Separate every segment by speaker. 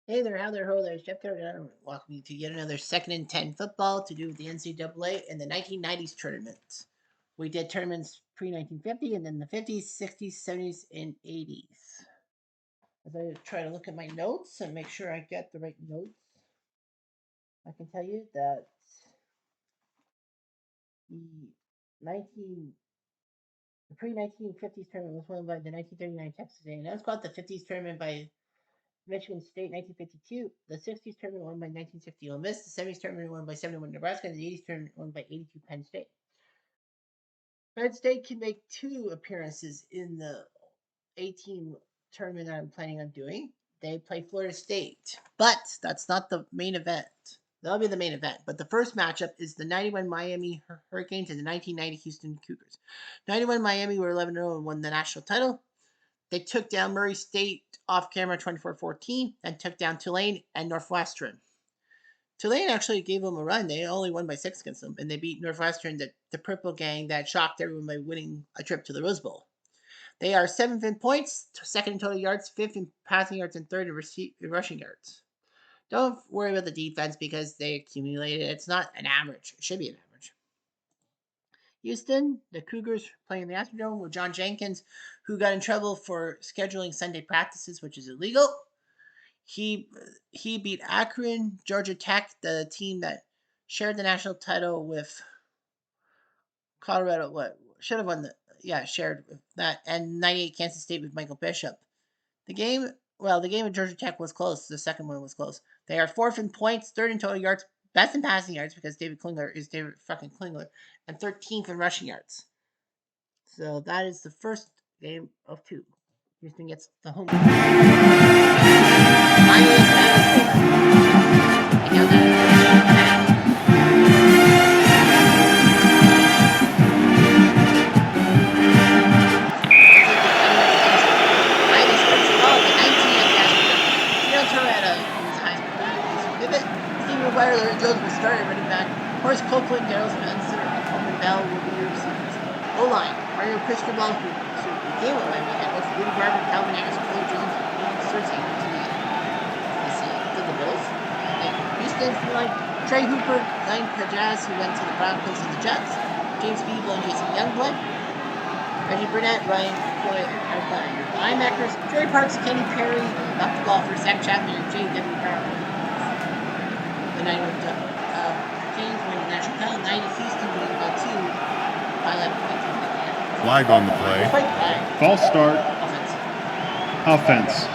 Speaker 1: Hey there, how there, ho there, Jeff there. Welcome you to yet another 2nd and 10 football to do with the NCAA in the 1990s tournament. We did tournaments pre 1950 and then the 50s, 60s, 70s, and 80s. As I try to look at my notes and make sure I get the right notes, I can tell you that the 19 the pre 1950s tournament was won by the 1939 Texas A&M. Let's call it the 50s tournament by Michigan State 1952, the 60s tournament won by 1960 Ole Miss, the 70s tournament won by 71 Nebraska, and the 80s tournament won by 82 Penn State. Penn State can make 2 appearances in the 18 tournament I'm planning on doing. They play Florida State, but that's not the main event. That'll be the main event. But the first matchup is the 91 Miami Hurricanes and the 1990 Houston Cougars. 91 Miami were 11-0 and won the national title. They took down Murray State off camera 24-14 and took down Tulane and Northwestern. Tulane actually gave them a run. They only won by 6 against them, and they beat Northwestern, the purple gang that shocked everyone by winning a trip to the Rose Bowl. They are 7th in points, 2nd in total yards, 5th in passing yards, and 3rd in rushing yards. Don't worry about the defense because they accumulated. It's not an average. It should be an average. Houston, the Cougars playing in the Astrodome with John Jenkins, who got in trouble for scheduling Sunday practices, which is illegal. He beat Akron, Georgia Tech, the team that shared the national title with Colorado. What should have won shared with that, and 98 Kansas State with Michael Bishop. The game of Georgia Tech was close. The second one was close. They are 4th in points, 3rd in total yards, best in passing yards because David Klingler is David fucking Klingler, and 13th in rushing yards. So that is the first game of 2. Houston gets the home game. Larry Jones will start at running back. Horace Copeland, Darryl Spencer, and Coleman Bell will be your receivers. O-line, Mario Cristobal, who became a linebacker, with Rudy Barber, Calvin Harris, Cole Jones, and Cersei to the Bills. Houston, line, Trey Hooper, Glenn Kajaz, who went to the Broncos and the Jets. James Beeble and Jason Youngblood. Reggie Burnett, Ryan Floyd, linebackers, Jerry Parks, Kenny Perry, Dr. Golfer, Zach Chapman, and J.W. Brown. The 91 Canes win the national title. 90 Houston winning by 2 by 11 points.
Speaker 2: Flag on the play. False start. Offense.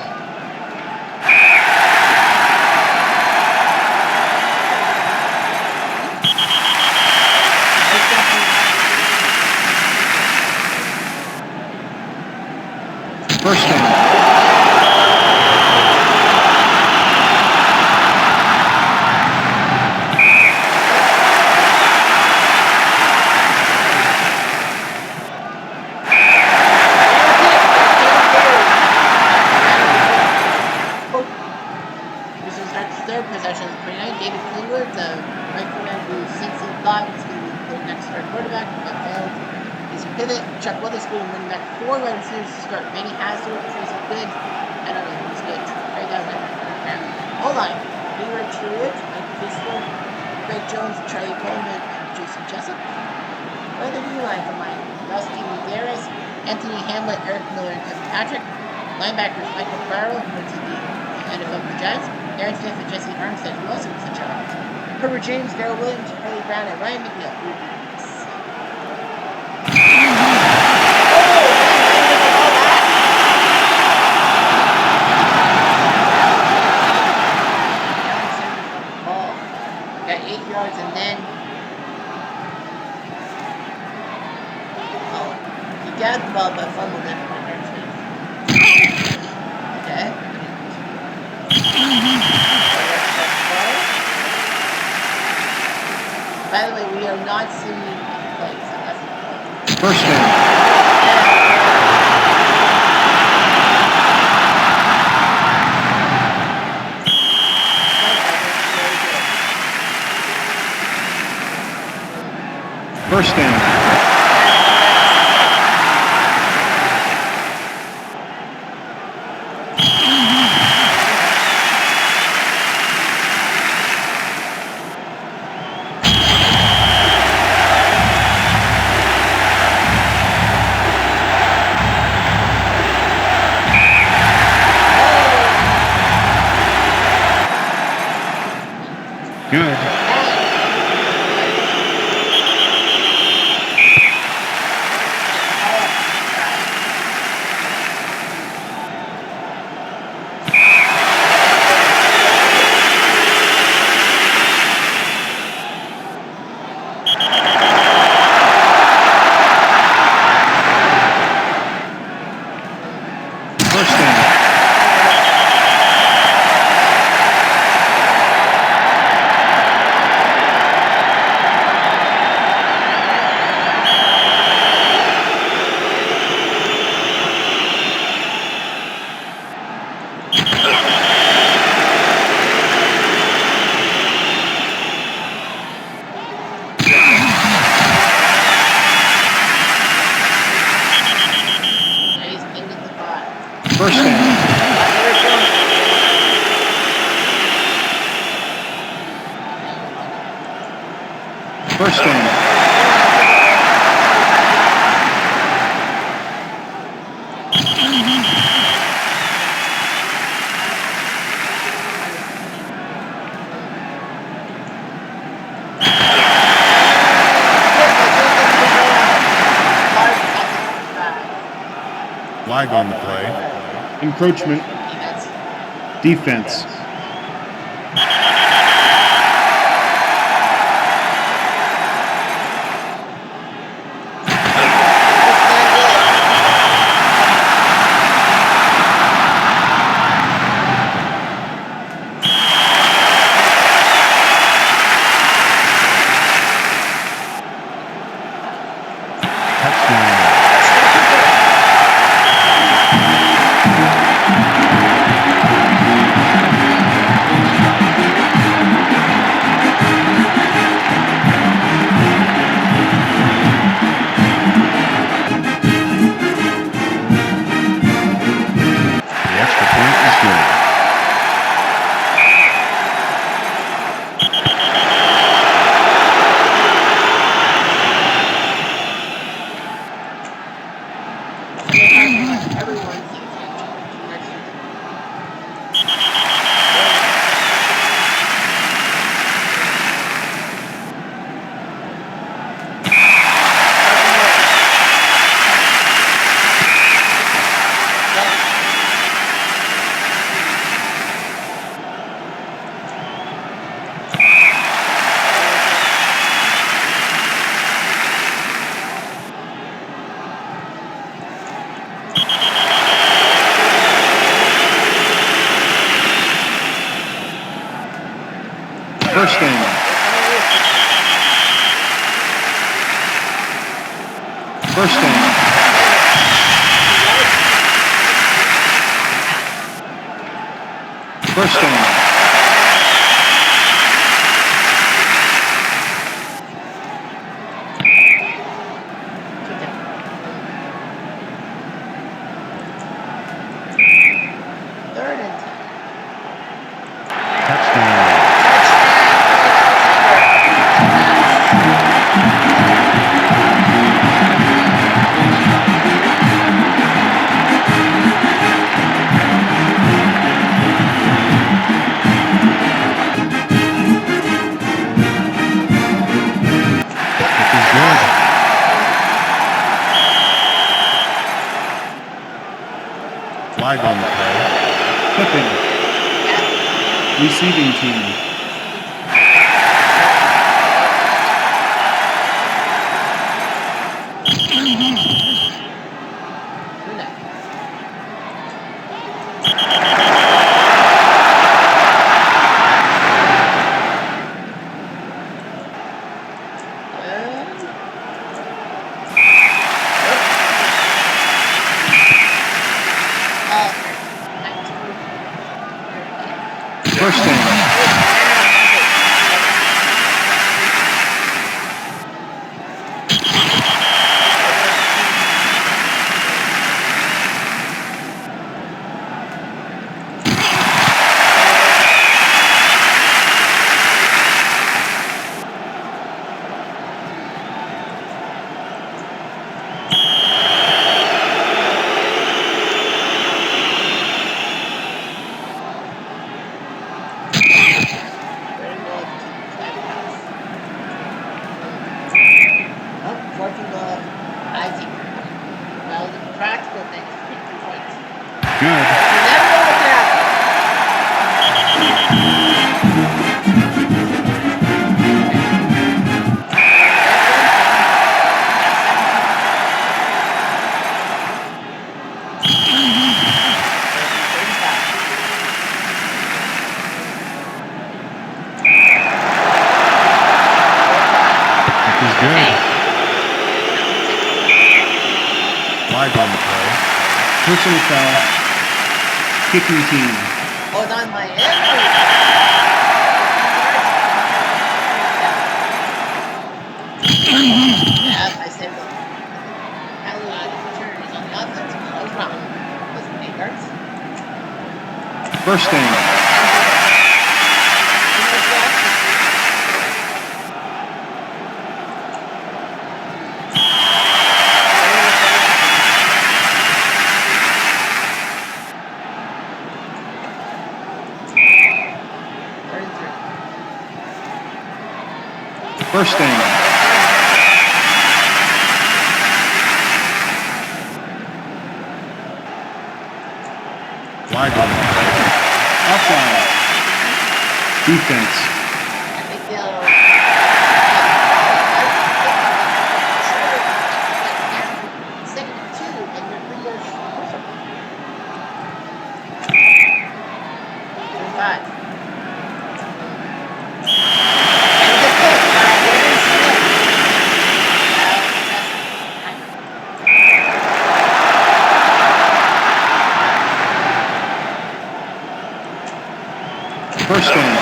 Speaker 2: First down.
Speaker 1: Chuck Witherspoon winning back 4 wide receivers to start. Manny Hazard, Tracy Good, I don't know who's good. Right down there. O-line, Leroy Truitt, Mike Fisler, Greg Jones, Charlie Coleman, and Jason Jessup. By the D-line for mine, Rusty Muderis, Anthony Hamlet, Eric Miller, and Kevin Patrick. Linebackers, Michael Farrell, who went to the NFL for Giants, Aaron Smith and Jesse Armstead, who also was the Giants. Herbert James, Darrell Williams, Charlie Brown, and Ryan McNeil, who would be and then he got the ball but fumbled it. Okay. By the way, we are not seeing plays. First down. First down.
Speaker 2: Good. First down.
Speaker 1: He's into the spot.
Speaker 2: First down. First down.
Speaker 3: Flag on the play.
Speaker 2: Encroachment. Defense.
Speaker 3: The extra point is good.
Speaker 2: First down. First down. First down.
Speaker 1: Third and 10.
Speaker 3: Touchdown. This is good. Flag on the play.
Speaker 2: Clipping. Receiving team. First down.
Speaker 3: Flag on the play.
Speaker 2: Personal foul. Kicking team.
Speaker 1: Oh, it's on my ankle. Yeah, I said the penalty return is on the offense. I was wrong. Listen, 8 yards.
Speaker 2: First down. First down.
Speaker 3: Flag on the play.
Speaker 2: Offside. Defense.
Speaker 1: I think they'll. Second and 2, and you're 3 yards closer. 35.
Speaker 2: First down.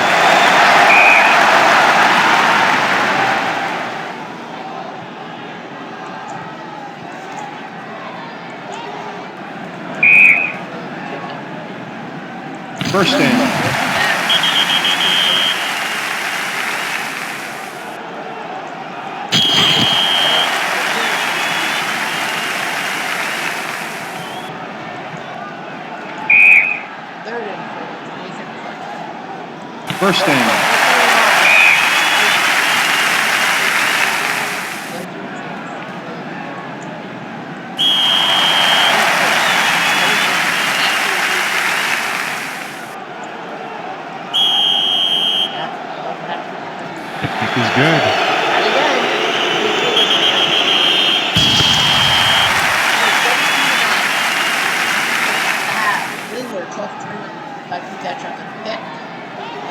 Speaker 2: First down. First down.
Speaker 3: Kick is good.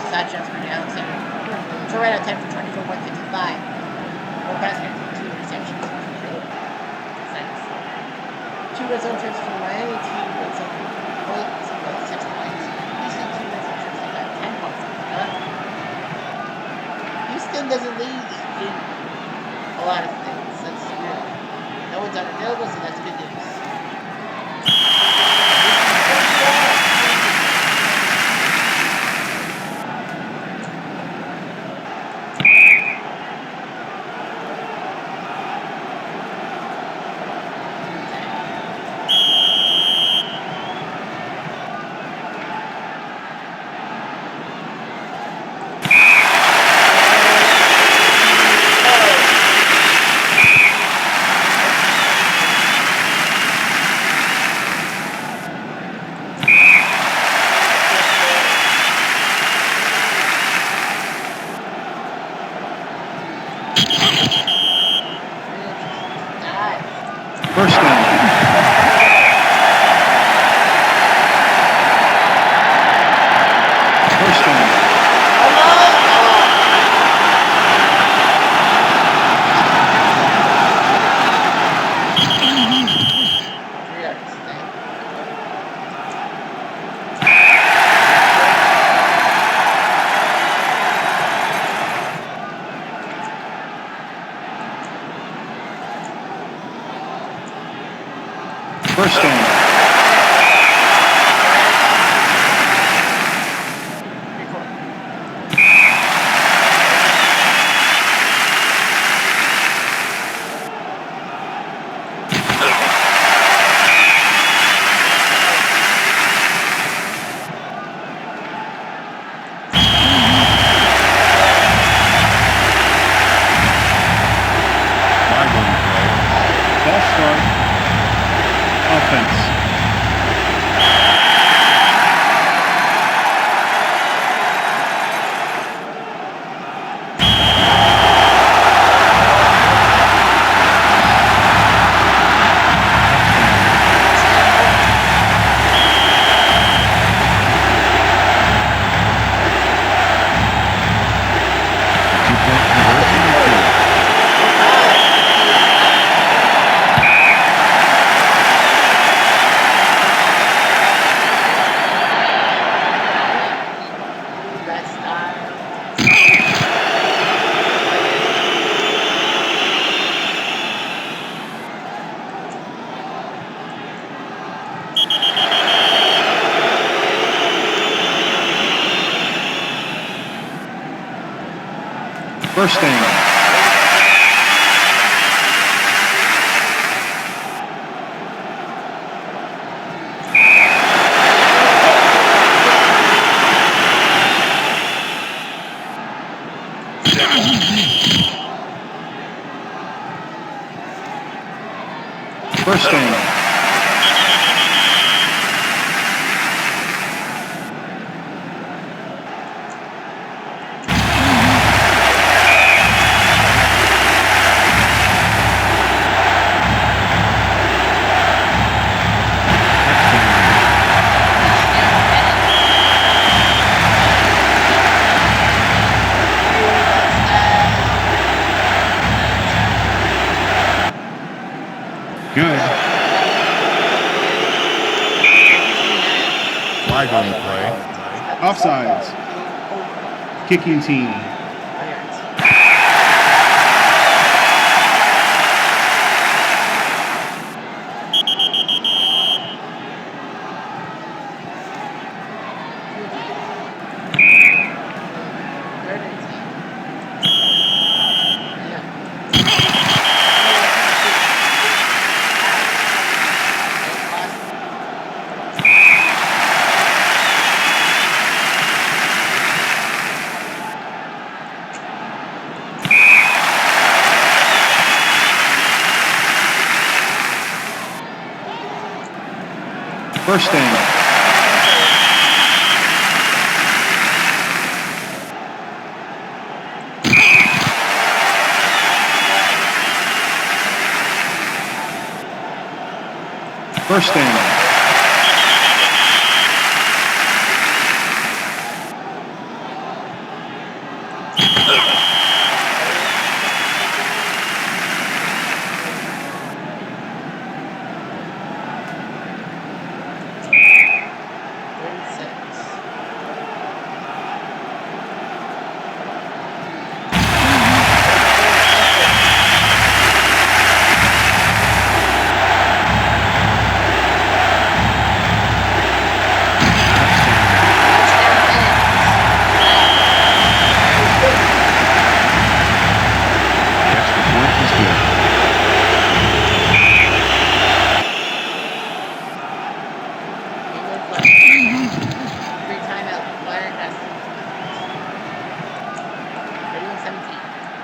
Speaker 1: Touchdowns for Alexander. So right on 10 for 24, 155. 4 passing, 2 receptions. 2 red zone trips for Miami, 2 red zone points, 6 points. Houston, 2 red zone trips, they got 10 points. Houston doesn't lead in a lot of things. That's weird. No one's unavailable, so that's good news.
Speaker 2: First down. First down. First down.
Speaker 3: Flag on the play.
Speaker 2: False start. Offense. First down. First down. Good.
Speaker 3: Flag on the play.
Speaker 2: Offsides. Kicking team. First down. First down.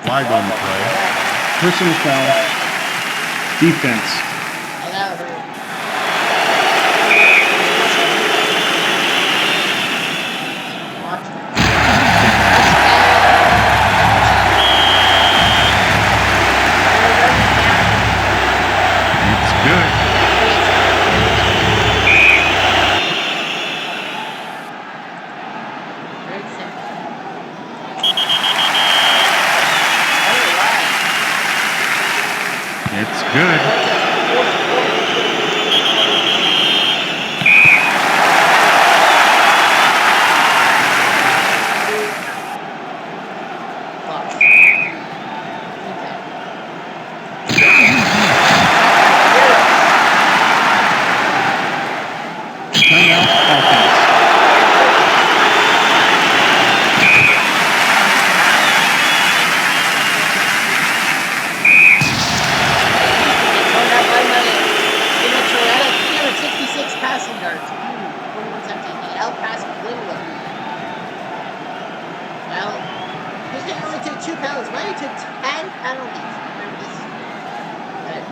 Speaker 3: Flag on the play.
Speaker 2: Personal foul. Defense.
Speaker 3: It's good. It's good.
Speaker 2: Timeout offense.
Speaker 1: Passing yards. 41-17. He outpassed Linwood. Well, he's going to only take 2 penalties. Miami took 10 penalties. Remember this?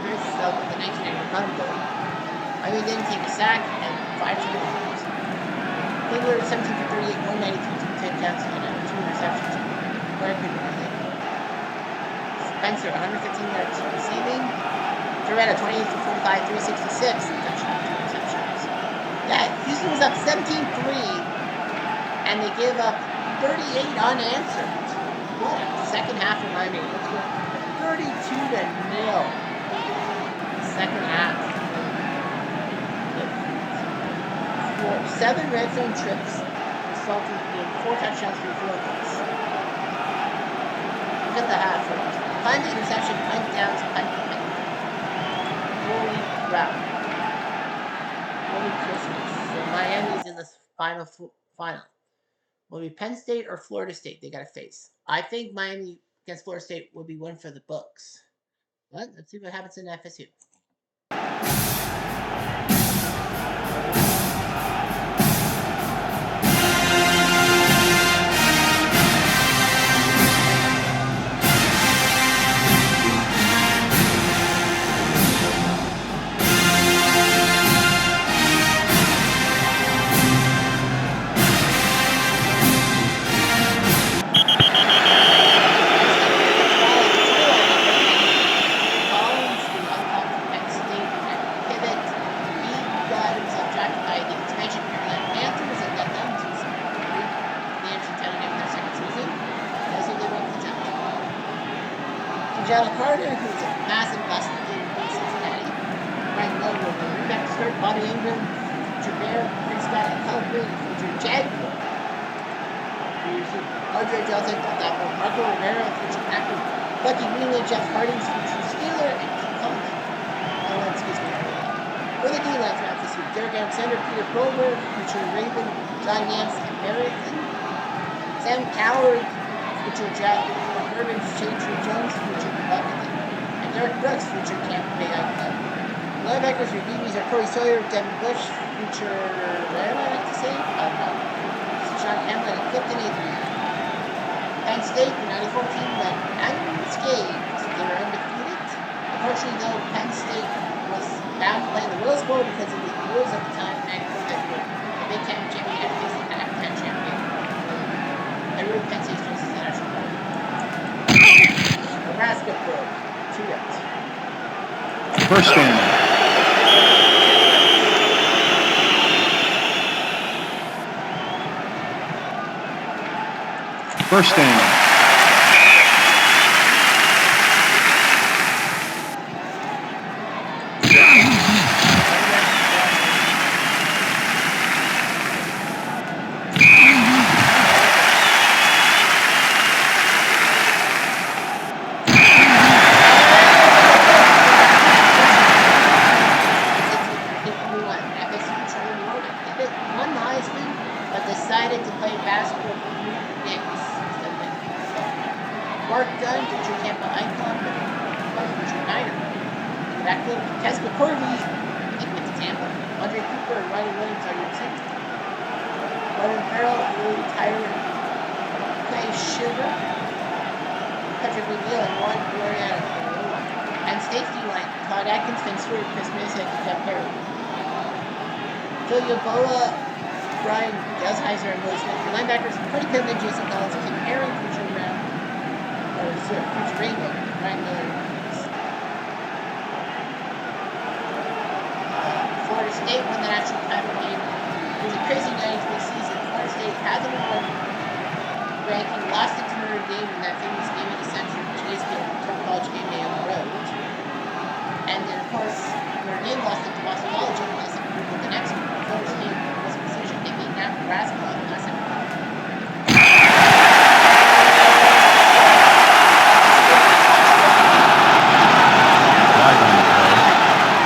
Speaker 1: Here's with the 1990 run goal. Miami didn't take a sack and 5 turnovers. Linwood 17 for 38, 193, 2 touchdowns, and 2 interceptions. Very good running. Spencer 115 yards receiving. Toretta 28 for 45, 366. Touchdown, 2 interceptions. Yeah, Houston was up 17-3, and they gave up 38 unanswered. What a second half of Miami. Let's go 32-0. Second half. 7 red zone trips, resulting in 4 touchdowns, 3 field goals. Look at the half. Punt, interception, punt downs, punt. Holy crap. Holy Christmas. So Miami's in the final. Will it be Penn State or Florida State they got to face? I think Miami against Florida State would be one for the books. But let's see what happens in FSU. Carter, who's a massive bust in Cincinnati, ranked low with the Rebecca Sturt, Bobby Ingram, future Bear, Chris Scott, and Calibre, future Jaguar. Andre Johnson, Dapper, Marco Rivera, future Packer, Lucky Wheeler, Jeff Hardings, future Steeler, and Kim Coleman. For the D-line draft this week, Derek Alexander, Peter Prober, future Raven, John Nance, and American, Sam Coward, future Jack Urban, Changer Jones, future Buckingham, and Derek Brooks, future Tampa Bay Icon. Linebackers or DBs are Corey Sawyer, Devin Bush, future, what am I like to say? I don't know. Sean Hamlin, and Clifton Adrian. Penn State, the 94 team, went unscathed. They were undefeated. Unfortunately, though, Penn State was bound to play in the Rose Bowl because of the rules at the time, and the Big Ten champion had to face the Pac-10 champion. They ruled Penn State's chances at national bowl. Nebraska broke 2 outs.
Speaker 2: First down. First down.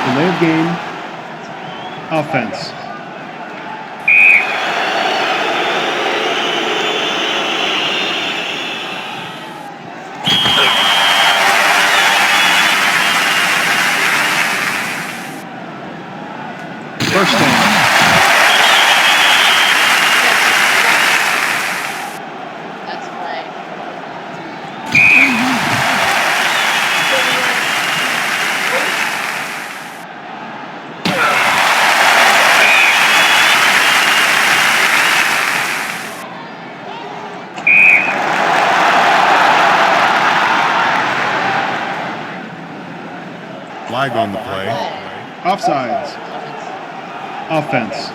Speaker 2: Delay of game. Offense. First down.
Speaker 3: Flag on the play.
Speaker 2: Offsides. Offense.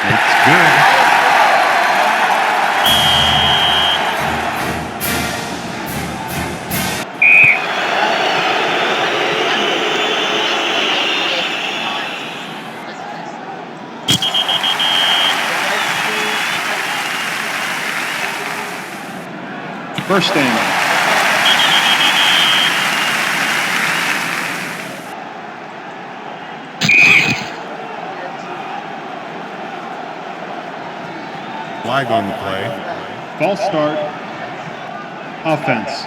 Speaker 3: It's good.
Speaker 2: First down.
Speaker 3: Flag on the play.
Speaker 2: False start. Offense.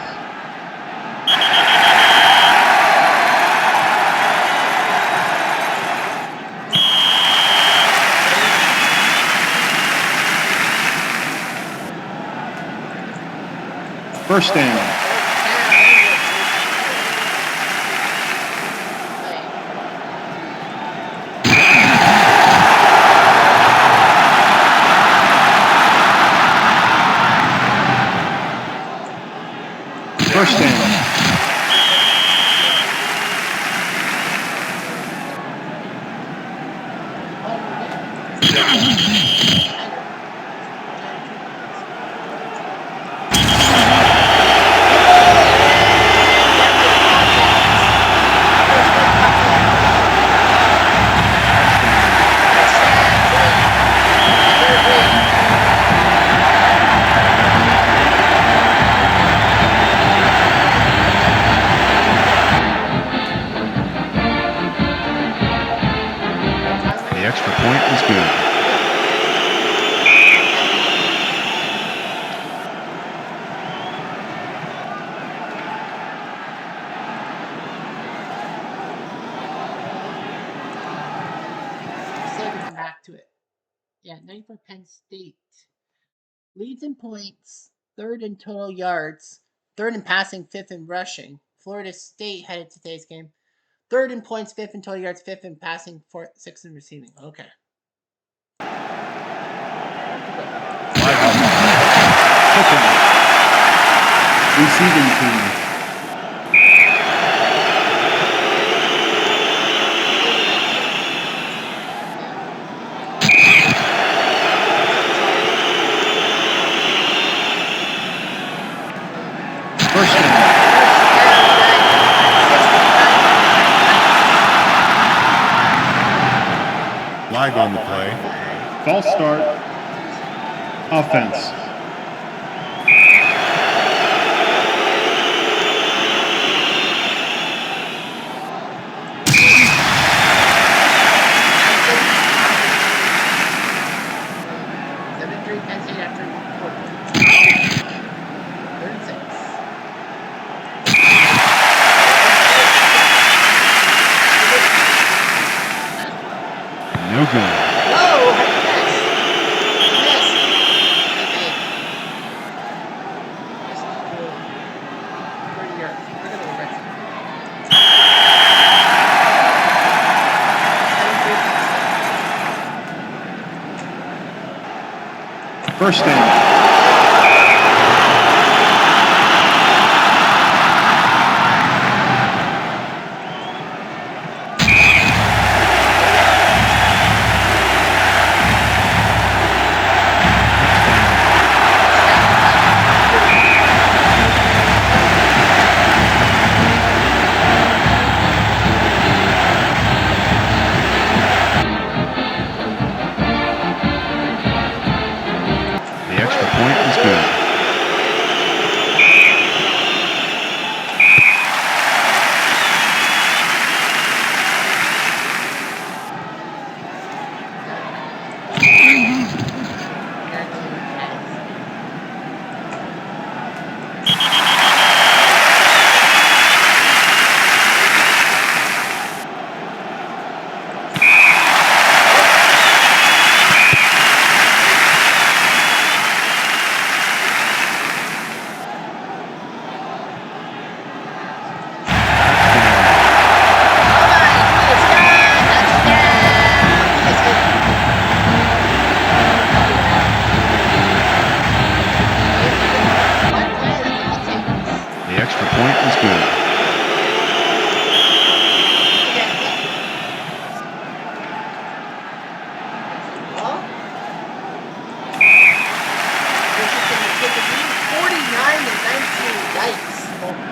Speaker 2: First down. First down. The extra point is good.
Speaker 1: Come back to it. Yeah, 94 Penn State. Leads in points, third in total yards, third in passing, fifth in rushing. Florida State headed to today's game. Third in points, fifth in total yards, fifth in passing, fourth, sixth in receiving. Okay.
Speaker 2: Receiving team. First down.
Speaker 3: Flag on the play.
Speaker 2: False start. Offense. No good. First down. The extra point is good. The extra point is good.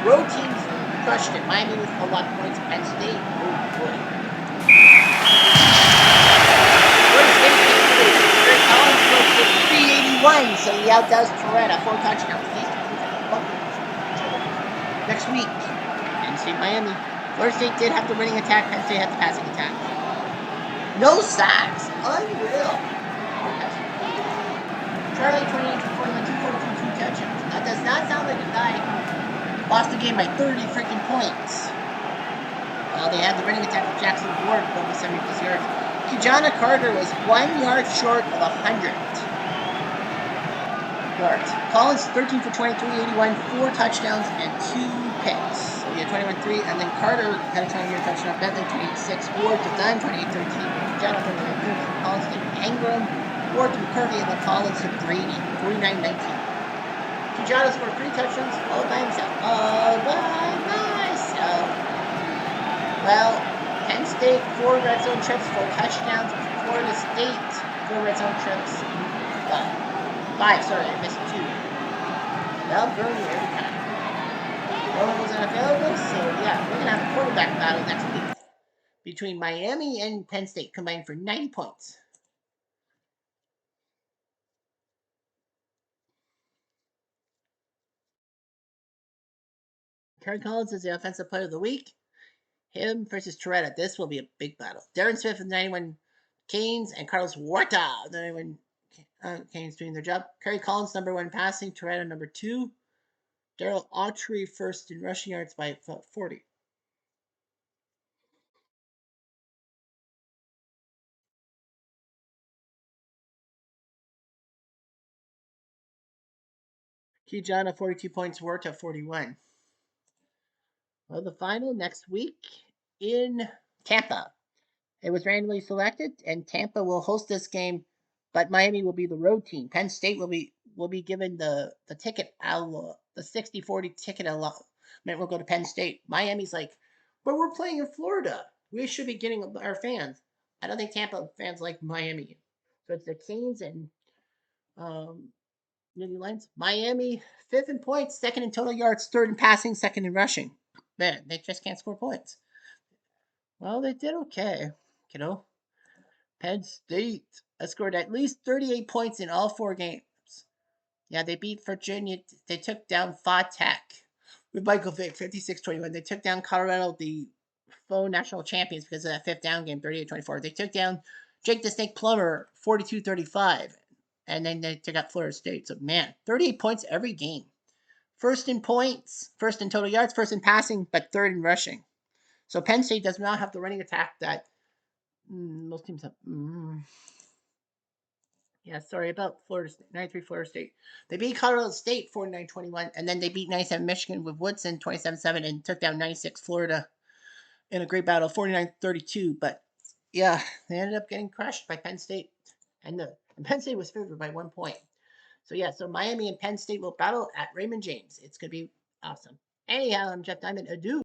Speaker 1: Road teams crushed it. Miami with a lot of points. Penn State, oh boy. Florida State came through. 381, so he outdoes Trny. 4 touchdowns. These two teams next week. Penn State, Miami. Florida State did have the running attack. Penn State had the passing attack. No sacks. Unreal. Charlie, 29 to 41, 242, 2 touchdowns. That does not sound like a guy lost the game by 30 freaking points. Well, they had the running attack with Jackson Ward, over 70 plus yards. Kijana Carter was 1 yard short of 100 yards. Collins, 13 for 23, 81, 4 touchdowns and 2 picks. So yeah, 21-3, and then Carter had a 20-yard touchdown. Bentley, 28-6. Ward to Dunn, 28-13. Kijana, 39-13. Collins to Ingram. Ward to McCurdy, and then Collins to Brady, 49-19. Kijana scored 3 touchdowns all by himself. All by myself. Well, Penn State, 4 red zone trips, 4 touchdowns. Florida State, 4 red zone trips. 5, sorry, I missed 2. Well, Gurney every time. Roman was unavailable, so yeah, we're going to have a quarterback battle next week between Miami and Penn State, combined for 90 points. Kerry Collins is the offensive player of the week. Him versus Toretta. This will be a big battle. Darren Smith with 91 Canes and Carlos Huerta with 91 Canes doing their job. Kerry Collins, number 1 passing. Toretta, number 2. Daryl Autry first in rushing yards by 40. Kijana, 42 points. Huerta, 41. Well, the final next week in Tampa. It was randomly selected, and Tampa will host this game, but Miami will be the road team. Penn State will be given the ticket the 60-40 ticket allotment will go to Penn State. Miami's like, but we're playing in Florida. We should be getting our fans. I don't think Tampa fans like Miami. So it's the Canes and New Lions. Miami, 5th in points, 2nd in total yards, 3rd in passing, 2nd in rushing. Man, they just can't score points. Well, they did okay, Penn State has scored at least 38 points in all 4 games. Yeah, they beat Virginia. They took down Tech with Michael Vick, 56-21. They took down Colorado, the faux national champions, because of that 5th down game, 38-24. They took down Jake the Snake Plummer, 42-35. And then they took out Florida State. So, man, 38 points every game. 1st in points, 1st in total yards, 1st in passing, but 3rd in rushing. So Penn State does not have the running attack that most teams have. Yeah, sorry about Florida State, 93 Florida State. They beat Colorado State 49-21, and then they beat 97 Michigan with Woodson 27-7 and took down 96 Florida in a great battle, 49-32. But yeah, they ended up getting crushed by Penn State, and Penn State was favored by 1 point. So yeah, so Miami and Penn State will battle at Raymond James. It's gonna be awesome. Anyhow, I'm Jeff Diamond. Adieu.